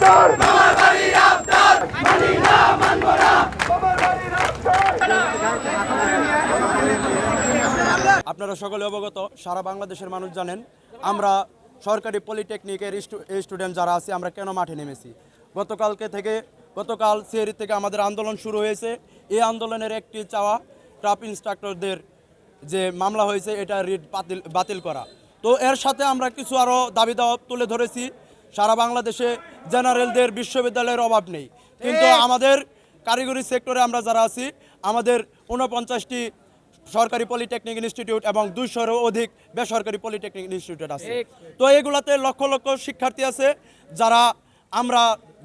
আবদার মামার বাড়ির আবদার মানি না মানব না মামার বাড়ির আবদার। আপনারা সকলে অবগত, সারা বাংলাদেশের মানুষ জানেন আমরা সরকারি পলিটেকনিকের স্টুডেন্ট যারা আছি আমরা কেন মাঠে নেমেছি। গতকাল সিএরি থেকে আমাদের আন্দোলন শুরু হয়েছে। এই আন্দোলনের একটি চাওয়া ক্রাফট ইন্সট্রাক্টরদের যে মামলা হয়েছে এটা রিট বাতিল করা। তো এর সাথে আমরা কিছু আরও দাবি দাওয়া তুলে ধরেছি। সারা বাংলাদেশে জেনারেলদের বিশ্ববিদ্যালয়ের অভাব নেই, কিন্তু আমাদের কারিগরি সেক্টরে আমরা যারা আছি আমাদের 49টি সরকারি পলিটেকনিক ইনস্টিটিউট এবং 200-এরও অধিক বেসরকারি পলিটেকনিক ইনস্টিটিউট আছে। তো এগুলাতে লক্ষ লক্ষ শিক্ষার্থী আছে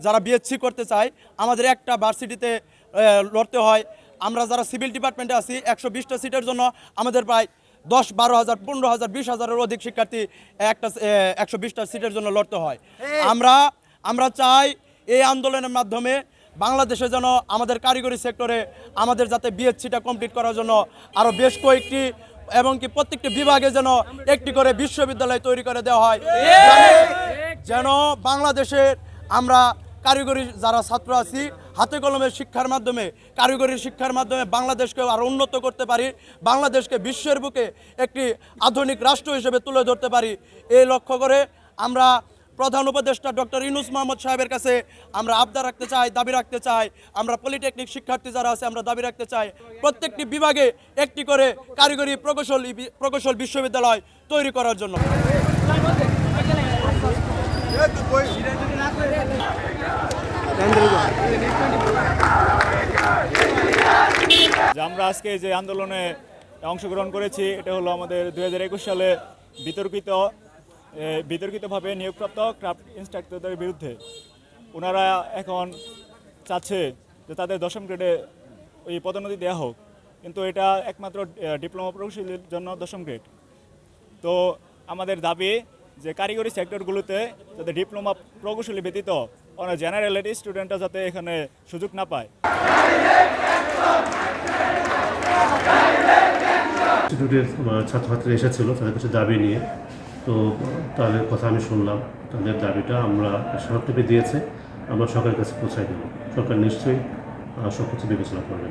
যারা বিএসসি করতে চাই। আমাদের একটা ভার্সিটিতে লড়তে হয়। আমরা যারা সিভিল ডিপার্টমেন্টে আছি 120টা সিটের জন্য আমাদের প্রায় 10-12,000 15,000 20,000-এর অধিক শিক্ষার্থী একটা 120টা সিটের জন্য লড়তে হয়। আমরা চাই এই আন্দোলনের মাধ্যমে বাংলাদেশে যেন আমাদের কারিগরি সেক্টরে আমাদের যাতে বিএসসিটা কমপ্লিট করার জন্য আরও বেশ কয়েকটি এবং কি প্রত্যেকটি বিভাগে যেন একটি করে বিশ্ববিদ্যালয় তৈরি করে দেওয়া হয়, যেন বাংলাদেশের আমরা কারিগরি যারা ছাত্র আছি হাতে কলমের শিক্ষার মাধ্যমে কারিগরি শিক্ষার মাধ্যমে বাংলাদেশকে আরও উন্নত করতে পারি, বাংলাদেশকে বিশ্বের বুকে একটি আধুনিক রাষ্ট্র হিসেবে তুলে ধরতে পারি। এই লক্ষ্য করে আমরা প্রধান উপদেষ্টা ডক্টর ইউনূস মোহাম্মদ সাহেবের কাছে আমরা আবদার রাখতে চাই, দাবি রাখতে চাই। আমরা পলিটেকনিক শিক্ষার্থী যারা আছে আমরা দাবি রাখতে চাই প্রত্যেকটি বিভাগে একটি করে কারিগরি প্রকৌশল বিশ্ববিদ্যালয় তৈরি করার জন্য। আমরা আজকে যে আন্দোলনে অংশগ্রহণ করেছি এটা হলো আমাদের 2021 সালে বিতর্কিতভাবে নিয়োগপ্রাপ্ত ক্রাফট ইন্সট্রাক্টরদের বিরুদ্ধে। ওনারা এখন চাচ্ছে যে তাদের 10ম গ্রেডে ওই পদোন্নতি দেওয়া হোক, কিন্তু এটা একমাত্র ডিপ্লোমা প্রকৌশলীর জন্য 10ম গ্রেড। তো আমাদের দাবি যে কারিগরি সেক্টরগুলোতে যাতে ডিপ্লোমা প্রকৌশলী ব্যতীত অনেক জেনারেল স্টুডেন্টরা যাতে এখানে সুযোগ না পায়। ইনস্টিটিউটের ছাত্রছাত্রীরা এসেছিল তাদের কাছে দাবি নিয়ে, তো তাদের কথা আমি শুনলাম। তাদের দাবিটা আমরা স্মারকলিপি দিয়েছে, আমরা সরকারের কাছে পৌঁছাই দেব। সরকার নিশ্চয়ই সব কিছু বিবেচনা করবে।